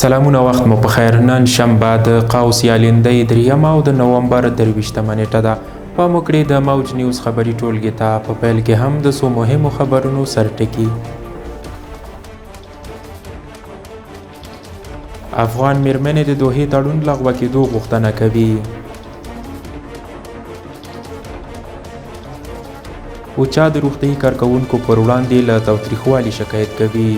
سلامونه وخت مو پخیر. نن شنبه د قوس یا لیندۍ دریمه او د نومبر 23مه نیټه ده. پام وکړئ د موج نیوز خبري ټولګې ته. په پیل کې هم د څو مهمو خبرونو سرټکي. افغان میرمنې د دوحې تړون لغوه کېدو غوښتنه کوي. اوچا د روغتیايي کارکوونکو پر وړاندې له تاوتریخوالي شکایت کوي.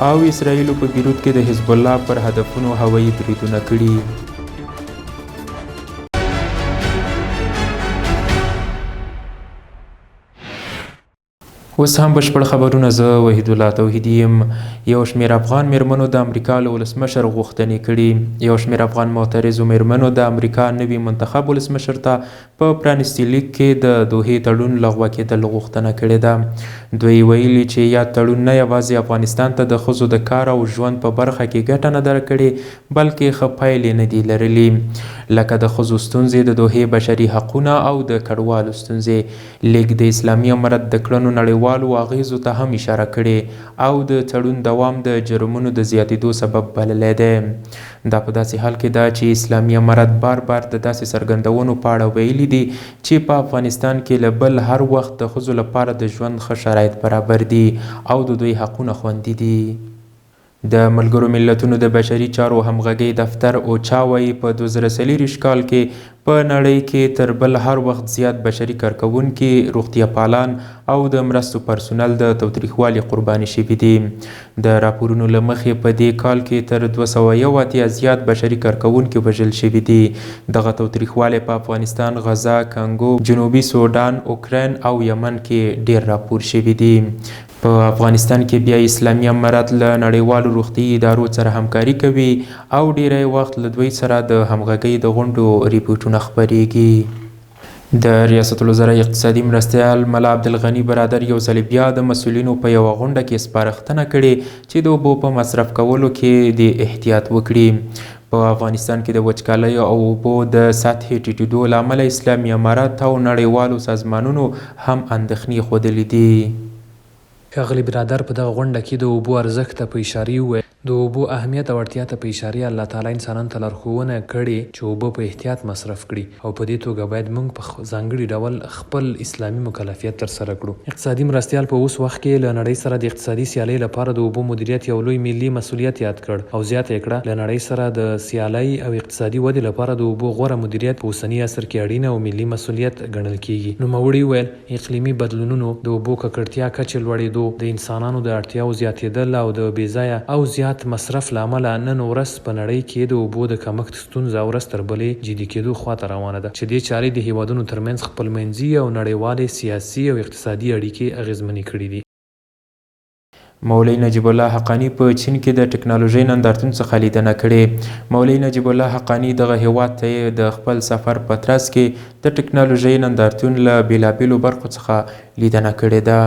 او اسرائیلو په بیروت کې د حزب الله پر هدفونو هوایي بریدونه کړي. اوس هم بشپړ خبرونه. زه وحید الله توحیدي یم. یو شمېر افغان میرمنو د امریکا له ولسمشر غوښتنې کړي. یو شمېر افغان معترضو میرمنو د امریکا نوي منتخب ولسمشر ته په پرانیستي لیک کې د دوحې تړون لغوه کېدل غوښتنه کړې ده. دوی ویلي چې یاد تړون نه یوازې افغانستان ته د ښځو د کار او ژوند په برخه کې ګټه نه ده کړې، بلکې ښه پایلې نه دي لرلي، لکه د ښځو ستونزې، د دوحې بشري حقونه او د کډوالو ستونزې. لیک د اسلامي امارت د کړنو نړیوالو اغیزو ته هم اشاره کړې او د تړون دوام د جرمونو د زیاتېدو سبب بللی دی. دا په داسې حال کې ده چې اسلامي امارت بار بار د داسې څرګندونو په اړه ویلي دي چې په افغانستان کې له بل هر وخت د ښځو لپاره د ژوند ښه شرایط برابر دي او د دوی حقونه خوندي دي. د ملګرو ملتونو د بشري چارو همغږۍ دفتر اوچا وایي په 2024 کال کې په نړۍ کې تر بل هر وخت زیات بشري کارکوونکي، روغتیا پالان او د مرستو پرسونل د تاوتریخوالي قرباني شوي دي. د راپورونو له مخې په دې کال کې تر 281 زیات بشري کارکوونکي وژل شوي دي. دغه تاوتریخوالی په افغانستان، غزه، کانګو، جنوبي سوډان، اوکراین او یمن کې ډیر راپور شوي دي. په افغانستان کې بیا اسلامي امارت له نړیوالو روغتیايي ادارو سره همکاري کوي او ډیری وخت له دوی سره د همغږۍ د غونډو ریپورټونه خپریږي. د ریاست الوزرا اقتصادي مرستیال ملا عبدالغني برادر یو ځل بیا د مسؤلینو په یوه غونډه کې سپارښتنه کړې چې د اوبو په مصرف کولو کې د احتیاط وکړي. په افغانستان کې د وچکالۍ او اوبو د سطحې ټیټېدو له امله اسلامي امارت او نړیوالو سازمانونو هم اندېښنې ښودلې دي. ښاغلي برادر په دغه غونډه کې د اوبو ارزښت ته په اشارې وویل. د اوبو اهمیت او اړتیا ته په اشارې الله تعالی انسانانو ته لارښوونه کړې چې اوبه په احتیاط مصرف کړي او په دې توګه باید موږ په ځانګړي ډول خپل اسلامي مکلفیت ترسره کړو. اقتصادي مرستیال په اوس وخت کې له نړۍ سره د اقتصادي سیالۍ لپاره د اوبو مدیریت یو لوی ملي مسؤلیت یاد کړ او زیاته یې کړه له نړۍ سره د سیالۍ او اقتصادي ودې لپاره د اوبو غوره مدیریت په اوسني عصر کې اړینه او ملي مسؤلیت ګڼل کیږي. نوموړي وویل اقلیمي بدلونونو، د اوبو ککړتیا کچې لوړېدو، د انسانانو د اړتیاو زیاتېدل او د بېځایه او زیات مصرف له امله نن ورځ په نړۍ کې د اوبو د کمښت ستونزه ورځ تر بلې جدي کېدو خواته روانه ده چې دې چارې د هیوادونو ترمنځ خپلمنځي او نړیوالې سیاسي او اقتصادي اړیکې اغیزمنې کړي دي. مولوي نجیب الله حقانی په چین کې د ټکنالوژۍ نندارتون څخه لیدنه کړې. مولوي نجیب الله حقانی دغه هیواد ته د خپل سفر په ترڅ کې د ټکنالوژۍ نندارتون له بیلابیلو برخو څخه لیدنه کړې ده.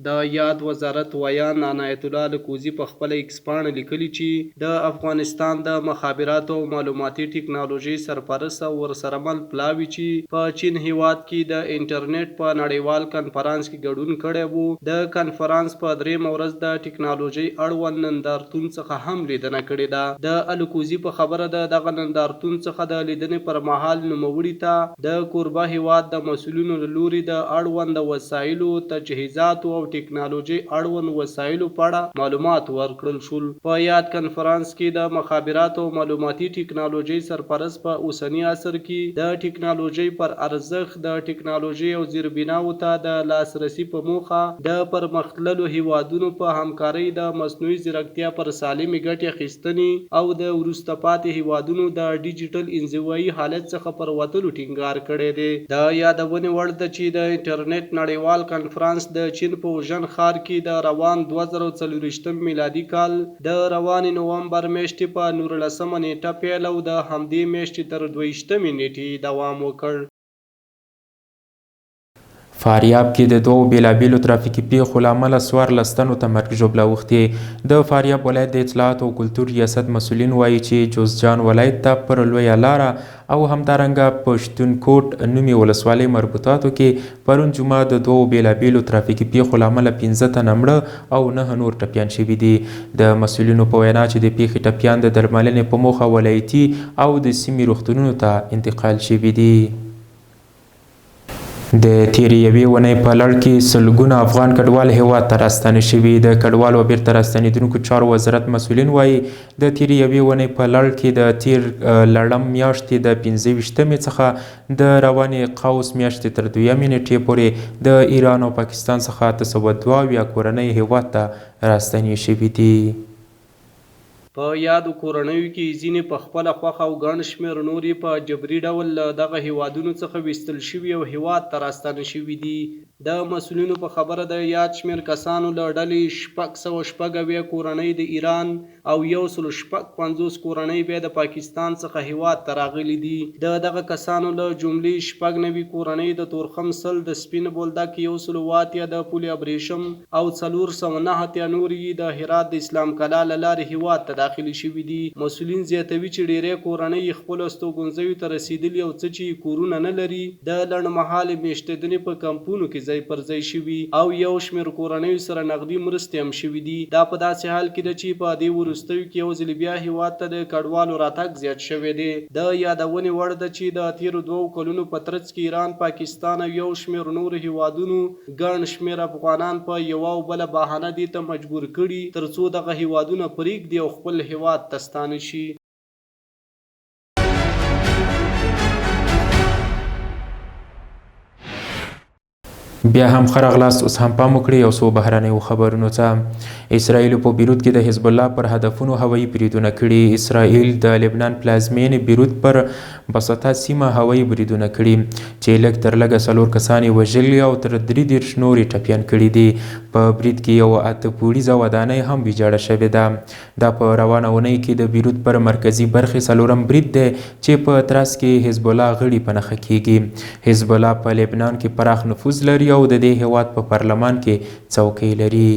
د یاد وزارت ویان عنایت الله لکوزي په خپل ایکس پاڼه لیکلي چې د افغانستان د مخابراتو او معلوماتي ټکنالوژي سرپرست او ورسره مل پلاوي چې په چین هیواد کې د انټرنیټ په نړیوال کنفرانس کې ګډون کړی وو. د کنفرانس په درېیمه ورځ د ټکنالوژي اړوند نندارتون څخه هم لیدنه کړې ده. د الکوزي په خبره ده دغه نندارتون څخه د لیدنې پر مهال نوموړي ته د کوربه هیواد د مسؤلینو له لوري د اړوند وسایلو، تجهیزاتو او ټکنالوژي اړوند وسایلو په اړه معلومات ورکړل شول. په یاد کنفرانس کې د مخابراتو او معلوماتي ټکنالوژي سرپرست په اوسني عصر کې د ټکنالوژي پر ارزښت، د ټکنالوژي او زیربناوو ته د لاسرسي په موخه د پرمختللو هیوادونو په همکارۍ د مصنوعي ځیرکتیا پر سالمې ګټې اخیستنې او د وروسته پاتې هیوادونو د ډیجیټل انزوایي حالت څخه پر وتلو ټینګار کړی دی. د یادونې وړ ده چې د انټرنیټ نړیوال کنفرانس د چین په وژن ښار کې د روان 2024 میلادي کال د روانې نومبر میاشتې په 19مه نیټه پیل او د همدې میاشتې تر 22مې نیټې دوام وکړ. فاریاب کې د دوو بیلابیلو ترافیکي پیښو له امله 14 تنو ته مرګ ژوبله اوښتې. د فاریاب ولایت د اطلاعات او کلتور ریاست مسؤلین وایي چې جوزجان ولایت ته پر لویه لاره او همدارنګه پښتونکوټ نومي ولسوالۍ مربوطاتو کې پرون جمعه د دوو بیلابیلو ترافیکي پیښو له امله 15 تنه مړه او 9 نور ټپیان شوي دي. د مسؤلینو په وینا چې د پیښې ټپیان د درملنې په موخه ولایتي او د سیمې روغتونونو ته انتقال شوي دي. د تیرې یوې اونۍ په لړ کې سلګونه افغان کډوال هیواد ته راستانه شوي. د کډوالو او بیرته راستنېدونکو چارو وزارت مسؤلین وایي د تیرې یوې اونۍ په لړ کې د تیر لړم میاشتې د 25مې څخه د روانې قوس میاشتې تر 2مې نیټې پورې د ایران او پاکستان څخه 372 کورنۍ هیواد ته راستنې شوي دي. په یادو کورنیو کې ځینې په خپله خوښه او ګڼ شمېر نور یې په جبري ډول له دغه هیوادونو څخه ویستل شوي او هیواد ته راستانه شوي دي. د مسؤلینو په خبره د یاد شمېر کسانو له ډلې 696 کورنۍ د ایران او 150 کورنۍ بیا د پاکستان څخه هیواد ته راغلي دي. د دغه کسانو له جملې 96 کورنۍ د تورخم سل د سپین بولدک 108 د پل ابریشم او 409 نور یې د هرات د اسلام کلا له لارې هیواد ته داخلي شوي دي. مسؤلین زیاتوي چې ډیری کورنۍ خپلو استوګنځیو ته رسیدلي او څه چې کورونه نه لري د لنډمهالې میشتېدنې په کمپونو کې ځای پر ځای شوي او یو شمېر کورنیو سره نغدي مرستې هم شوي دي. دا په داسې حال کې ده چې په دې وروستیو کې یو ځل بیا هیواد ته د کډوالو راتګ زیات شوی دی. د یادونې وړ ده چې د تیرو 2 کلونو په ترڅ کې ایران، پاکستان او یو شمېر نورو هیوادونو ګڼ شمېر افغانان په یوه او بله بهانه دې ته مجبور کړي تر څو دغه هیوادونه پرېږدي او خپل هیواد ته ستانه شي. بیا هم ښه راغلاست. اوس هم پام وکړئ یو څو بهرنیو خبرونو ته. اسرائیل په بیروت کې د حزب الله پر هدفونو هوایي بریدونه کړي. اسرائیل د لبنان پلازمینې بیروت پر بسطه سیمه هوایي بریدونه کړي چې لږ تر لږه 4 کسان یې وژلي او تر 33 نور یې ټپیان کړي دي. په برید کې یو 8 پوړیزه ودانۍ هم ویجاړه شوې ده. دا په روانه اونۍ کې د بیروت پر مرکزي برخې 4م برید دی چې په ترڅ کې حزب الله غړي په نښه کیږي. حزب الله په لبنان کې پراخ نفوذ لري او د دې هیواد په پارلمان کې څوکۍ لري.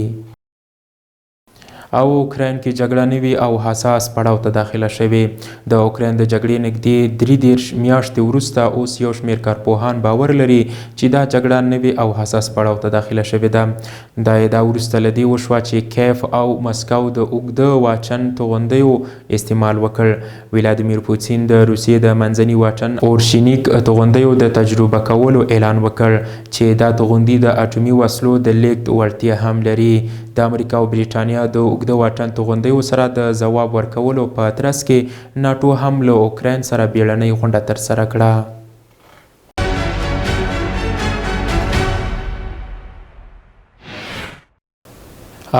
او اوکراین کې جګړه نوي او حساس پړاو ته داخله شوې. د اوکراین د جګړې نږدې 33 میاشتې وروسته اوس یو شمېر کارپوهان باور لري چې دا جګړه نوي او حساس پړاو ته داخله شوې ده. دا ادعا وروسته له دې وشوه چې کیف او مسکو د اوږده واټن توغندیو استعمال وکړ. ولادیمیر پوتین د روسیې د منځني واټن اورشینیک توغندیو د تجربه کولو اعلان وکړ چې دا توغندي د اټومي وسلو د لیږد وړتیا هم لري. د امریکا او بریټانیا د اوږده واټن توغندیو سره د ځواب ورکولو په ترڅ کې ناټو هم له اوکراین سره بیړنۍ غونډه ترسره کړه.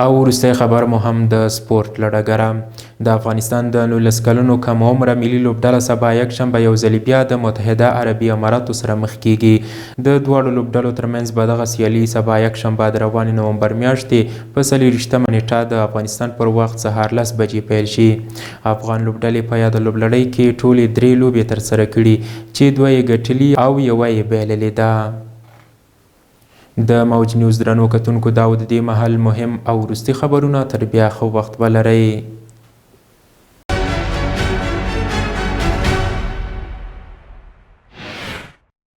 او وروستی خبر مو هم د سپورت له ډګره. د افغانستان د 19 کلنو کم عمره ملي لوبډله سبا یکشنبه یو ځل بیا د متحده عربي اماراتو سره مخ کیږي. د دواړو لوبډلو ترمنځ به دغه سیالي سبا یکشنبه د روانې نومبر میاشتې په 24مه نیټه د افغانستان پر وخت سهار 10 بجې پیل شي. افغان لوبډلې په یاده لوبلړۍ کې ټولې 3 لوبې ترسره کړي چې 2 یې ګټلي او 1 یې بایللې ده. د موج نیوز درنو کتونکو دا و د دې مهال مهم او وروستي خبرونه. تر بیا ښه وخت ولرئ.